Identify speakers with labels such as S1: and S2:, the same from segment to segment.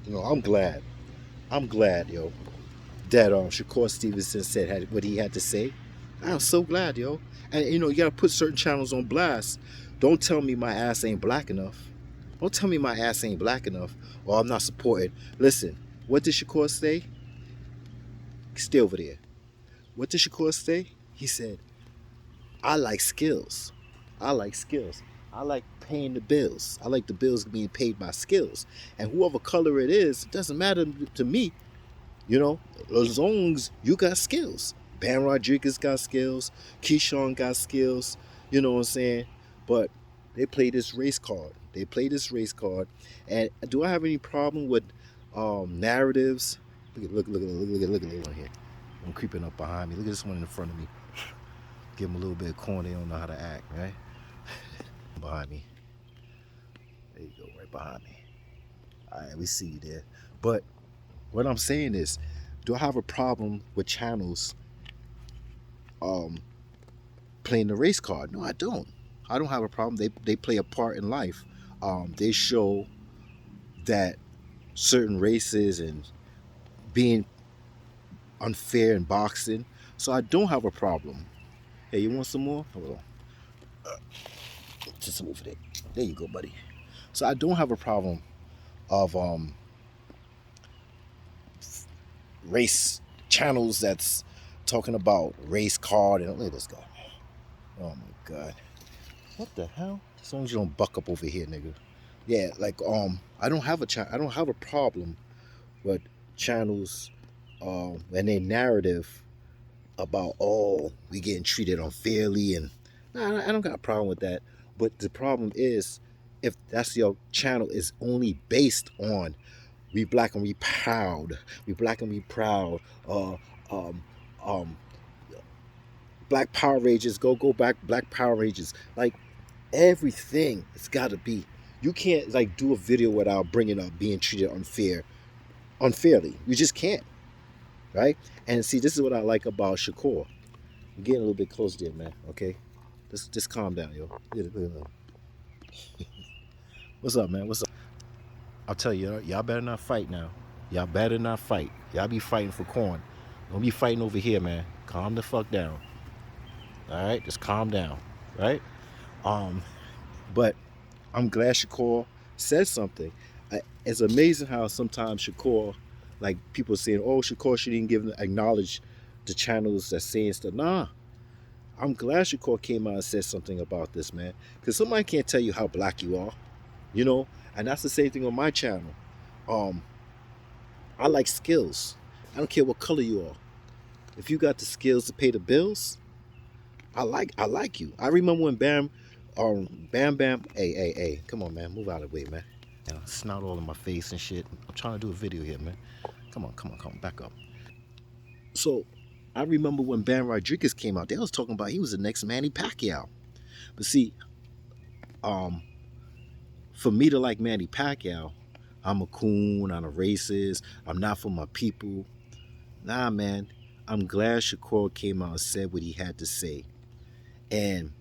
S1: I'm glad. I'm glad, yo, that Shakur Stevenson said what he had to say. I'm so glad, yo. And you gotta put certain channels on blast. Don't tell me my ass ain't black enough. Don't tell me my ass ain't black enough, or I'm not supported. Listen, what did Shakur say? Stay over there. What did Shakur say? He said, I like skills. I like skills. I like paying the bills. I like the bills being paid by skills. And whoever color it is, it doesn't matter to me, you know, as long as you got skills. Bam Rodriguez got skills. Keyshawn got skills. You know what I'm saying? But they play this race card. They play this race card. And do I have any problem with narratives? Look at this one here. I'm creeping up behind me. Look at this one in front of me. Give them a little bit of corn. They don't know how to act, right? Behind me. There you go, right behind me. All right, we see you there. But what I'm saying is, do I have a problem with channels um, playing the race card? No, I don't. I don't have a problem. They play a part in life. They show that certain races and being unfair in boxing. So I don't have a problem. Hey, you want some more? Hold on. Just move it. There you go, buddy. So I don't have a problem of race channels that's talking about race card and look at this guy. Oh my god. What the hell? As long as you don't buck up over here, nigga. Yeah, like I don't have I don't have a problem with channels and their narrative about we getting treated unfairly and nah, I don't got a problem with that. But the problem is if that's your channel is only based on we black and we proud, we black and we proud, um, um, Black Power Rangers, go back, Black Power Rangers. Like everything, it's got to be. You can't like do a video without bringing up being treated unfairly. You just can't, right? And see, this is what I like about Shakur. We're getting a little bit close there, man. Okay, just calm down, yo. What's up, man? What's up? I'll tell you, y'all better not fight now. Y'all better not fight. Y'all be fighting for corn. Don't be fighting over here, man. Calm the fuck down. All right, just calm down, right? Um, but I'm glad Shakur said something. It's amazing how sometimes Shakur, like people saying, "Oh, Shakur shouldn't acknowledge the channels that's saying stuff." Nah, I'm glad Shakur came out and said something about this, man. Because somebody can't tell you how black you are, you know. And that's the same thing on my channel. Um, I like skills. I don't care what color you are. If you got the skills to pay the bills, I like you. I remember when Bam Bam, hey, come on, man, move out of the way, man. Snout all in my face and shit. I'm trying to do a video here, man. Come on, back up. So, I remember when Bam Rodriguez came out, they was talking about he was the next Manny Pacquiao. But see, um, for me to like Manny Pacquiao, I'm a coon, I'm a racist, I'm not for my people. Nah, man, I'm glad Shakur came out and said what he had to say. And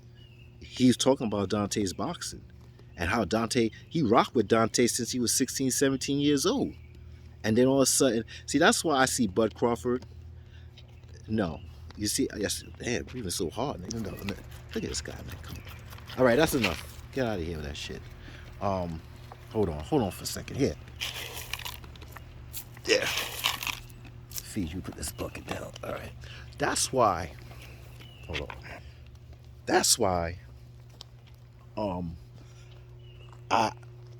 S1: he's talking about Dante's boxing and how he rocked with Dante since he was 16, 17 years old. And then all of a sudden, see, that's why I see Bud Crawford. No. You see, yes, damn, breathing so hard. Nigga. No, look at this guy, man. Come on. All right, that's enough. Get out of here with that shit. Hold on for a second. Here. Yeah. Feed you, put this bucket down. All right. That's why. Hold on. That's why. I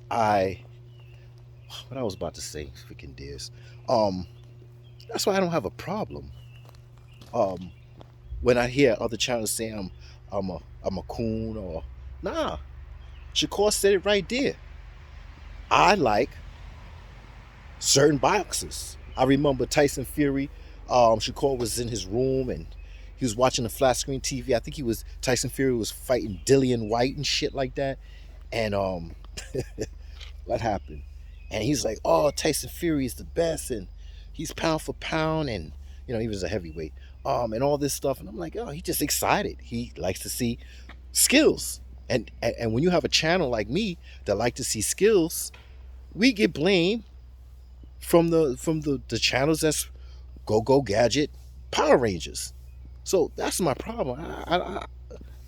S1: I what I was about to say, freaking dears. That's why I don't have a problem. Um, when I hear other channels saying I'm a coon or nah. Shakur said it right there. I like certain boxers. I remember Tyson Fury. Shakur was in his room and he was watching the flat screen TV. I think Tyson Fury was fighting Dillian White and shit like that. And what happened? And he's like, "Oh, Tyson Fury is the best, and he's pound for pound, and he was a heavyweight, and all this stuff." And I'm like, "Oh, he's just excited. He likes to see skills." And when you have a channel like me that like to see skills, we get blamed from the channels that's Go Gadget, Power Rangers. So that's my problem.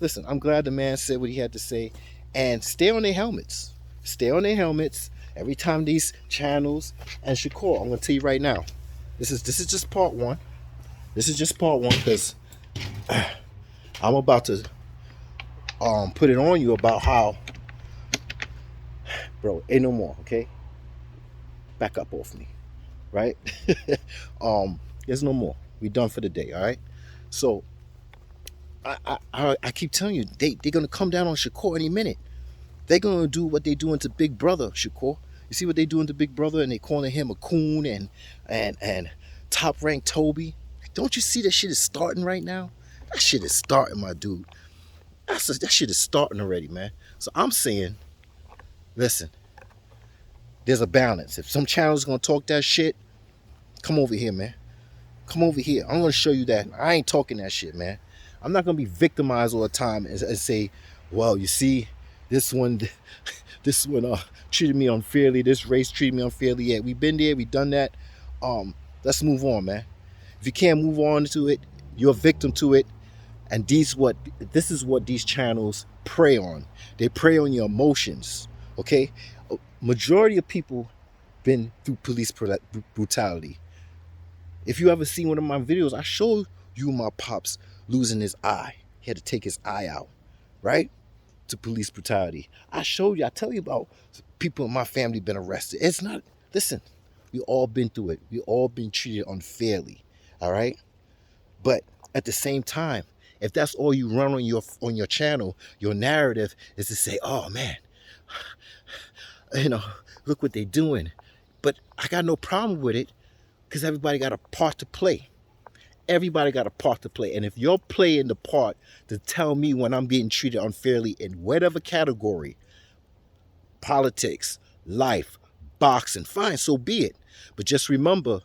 S1: Listen, I'm glad the man said what he had to say, and stay on their helmets. Stay on their helmets every time these channels. And Shakur, I'm gonna tell you right now, this is just part one. This is just part one because I'm about to put it on you about how, bro, ain't no more. Okay, back up off me, right? There's no more. We done for the day. All right. So I keep telling you, they're gonna come down on Shakur any minute. They're gonna do what they doing to Big Brother, Shakur. You see what they doing to Big Brother, and they calling him a coon and top ranked Toby. Don't you see that shit is starting right now? That shit is starting, my dude. That shit is starting already, man. So I'm saying, listen, there's a balance. If some channel's gonna talk that shit, come over here, man. Come over here. I'm gonna show you that I ain't talking that shit, man. I'm not gonna be victimized all the time and say, well, you see, this one treated me unfairly. This race treated me unfairly. Yeah, we've been there. We've done that. Let's move on, man. If you can't move on to it, you're a victim to it. And this is what these channels prey on. They prey on your emotions. Okay, majority of people been through police brutality. If you ever seen one of my videos, I showed you my pops losing his eye. He had to take his eye out, right? To police brutality. I showed you, I tell you about people in my family been arrested. It's not, listen, we all been through it. We all been treated unfairly, all right? But at the same time, if that's all you run on your channel, your narrative is to say, oh man, look what they doing. But I got no problem with it because everybody got a part to play. Everybody got a part to play. And if you're playing the part to tell me when I'm being treated unfairly in whatever category, politics, life, boxing, fine, so be it. But just remember,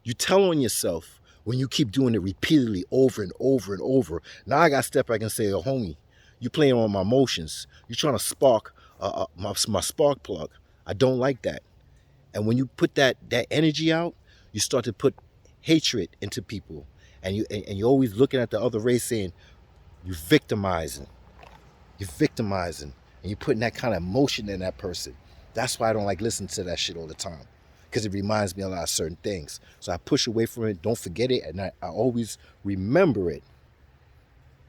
S1: you tell on yourself when you keep doing it repeatedly over and over and over. Now I got to step back and say, oh, homie, you playing on my emotions. You're trying to spark my spark plug. I don't like that. And when you put that energy out, you start to put hatred into people. And you're always looking at the other race saying, you're victimizing. You're victimizing. And you're putting that kind of emotion in that person. That's why I don't like listening to that shit all the time. Because it reminds me a lot of certain things. So I push away from it, don't forget it, and I always remember it.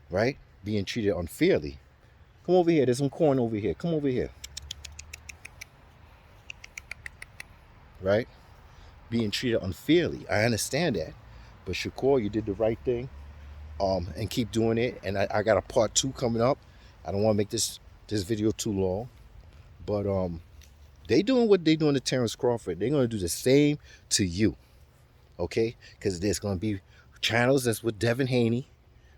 S1: Right? Being treated unfairly. Come over here, there's some corn over here. Come over here. Right? Being treated unfairly. I understand that. But Shakur, you did the right thing. And keep doing it. And I got a part 2 coming up. I don't want to make this video too long. But they doing what they doing to Terrence Crawford. They're going to do the same to you. Okay? Because there's going to be channels that's with Devin Haney.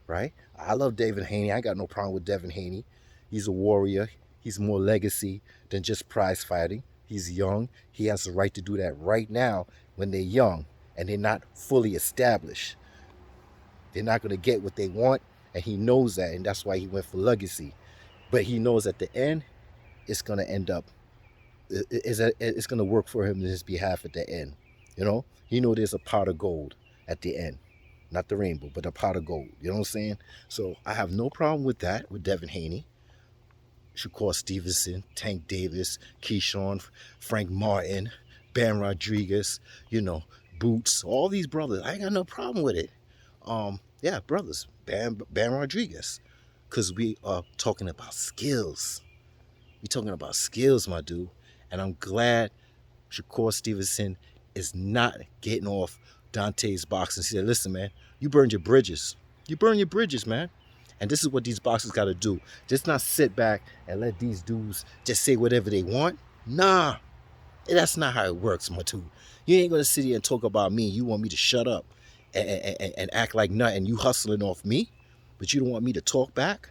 S1: Right? I love Devin Haney. I got no problem with Devin Haney. He's a warrior. He's more legacy than just prize fighting. He's young. He has the right to do that right now when they're young and they're not fully established. They're not going to get what they want, and he knows that, and that's why he went for legacy. But he knows at the end, it's going to end up, it's going to work for him in his behalf at the end. He knows there's a pot of gold at the end. Not the rainbow, but a pot of gold. You know what I'm saying? So I have no problem with that, with Devin Haney, Shakur Stevenson, Tank Davis, Keyshawn, Frank Martin, Ben Rodriguez, Boots, all these brothers. I ain't got no problem with it. Yeah, brothers, Ben Rodriguez. Because we are talking about skills. We're talking about skills, my dude. And I'm glad Shakur Stevenson is not getting off Dante's box and said, listen, man, you burned your bridges. You burn your bridges, man. And this is what these boxers got to do. Just not sit back and let these dudes just say whatever they want. Nah, that's not how it works, my dude. You ain't going to sit here and talk about me. You want me to shut up and act like nothing. You hustling off me, but you don't want me to talk back?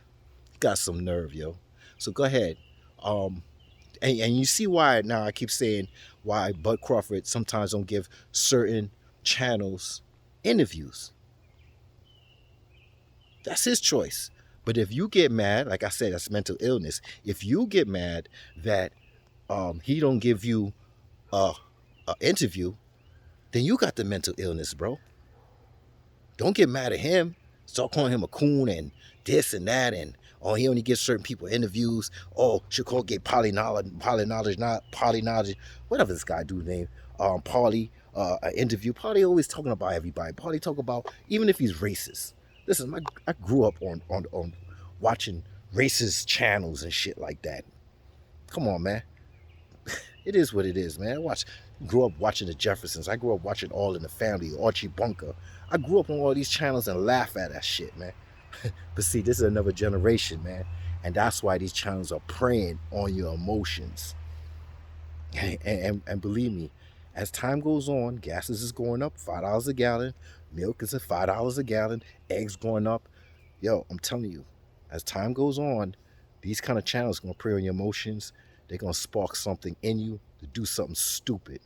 S1: You got some nerve, yo. So go ahead. And you see why now I keep saying why Bud Crawford sometimes don't give certain channels interviews. That's his choice. But if you get mad, like I said, that's mental illness. If you get mad that he don't give you an interview, then you got the mental illness, bro. Don't get mad at him. Start calling him a coon and this and that, and oh, he only gives certain people interviews. Oh, Shakur get poly knowledge, whatever this guy dude's name. Paulie, an interview. Paulie always talking about everybody. Paulie talk about even if he's racist. Listen, I grew up on watching racist channels and shit like that. Come on, man. It is what it is, man. Grew up watching the Jeffersons. I grew up watching All in the Family, Archie Bunker. I grew up on all these channels and laugh at that shit, man. But see, this is another generation, man. And that's why these channels are preying on your emotions. And believe me, as time goes on, gas is going up, $5 a gallon. Milk is at $5 a gallon. Eggs going up. Yo, I'm telling you, as time goes on, these kind of channels are going to prey on your emotions. They're going to spark something in you to do something stupid.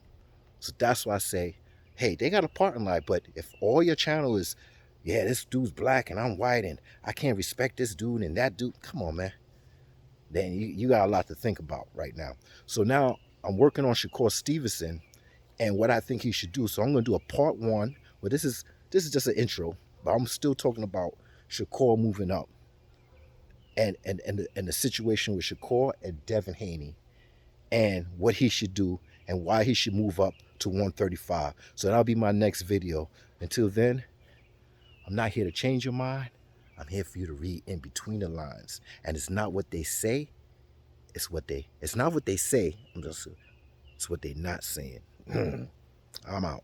S1: So that's why I say, hey, they got a part in life, but if all your channel is, yeah, this dude's black and I'm white and I can't respect this dude and that dude, come on, man. Then you got a lot to think about right now. So now I'm working on Shakur Stevenson and what I think he should do. So I'm going to do a part one. Well, this is just an intro, but I'm still talking about Shakur moving up and the situation with Shakur and Devin Haney and what he should do and why he should move up to 135. So that'll be my next video. Until then, I'm not here to change your mind. I'm here for you to read in between the lines. And it's not what they say, it's not what they say. It's what they're not saying. I'm out.